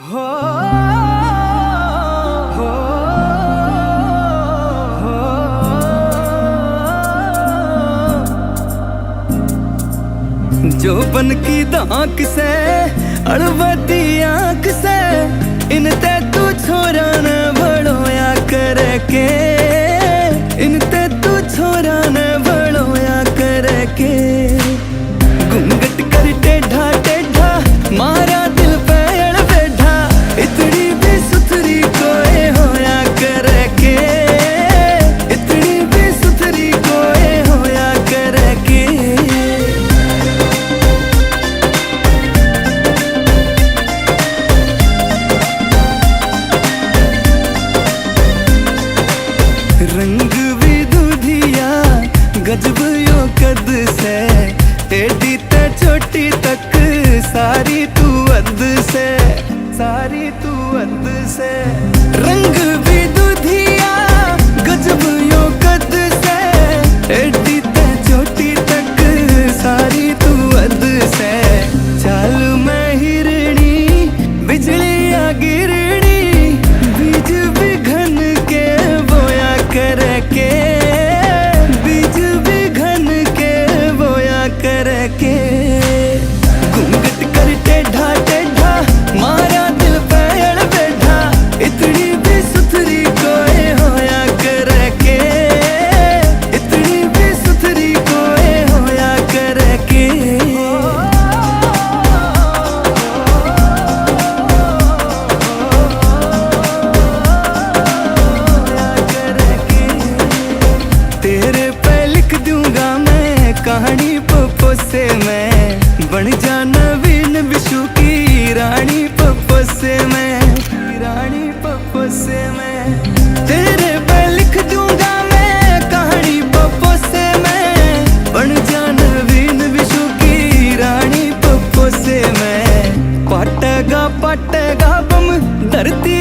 हो, हो, हो, जो बन की दांक से अड़बती आंख से इनते तू छोरा न बड़ोया करके, इनते तू छोरा न बड़ोया करके। घूंघट कर टेढ़ा टेढ़ा मारा दिल पे अड़ बैठा, इतनी भी सुथरी कोई होया करके, इतनी भी सुथरी कोई होया करके। रंग भी दूधिया गजब यो कद से, एडी ते छोटी तक सारी तू अद से, सारी तू अद से। रंग भी दूधिया गजब यो कद से, एडी ते छोटी तक सारी तू अद से। चाल में हिरणी बिजलियां गिरणी, बीज भी घन के बोया करके, बीज भी घन के बोया करके। घूंघट कर टेढ़ा टेढ़ा मारा दिल पे अड़ बैठा, इतनी भी सुथरी कोई होया करके, इतनी भी सुथरी कोई होया करके। तेरे पे लिख दूंगा मैं कहानी पप्पो से, मैं बन जाना नवीन विशु की रानी पप्पो से, मैं रानी पप्पो से। मैं तेरे पे लिख दूंगा मैं कहानी पप्पो से, मैं बन जाना नवीन विशु की रानी पप्पो से। मैं पटगा पटगा बम धरती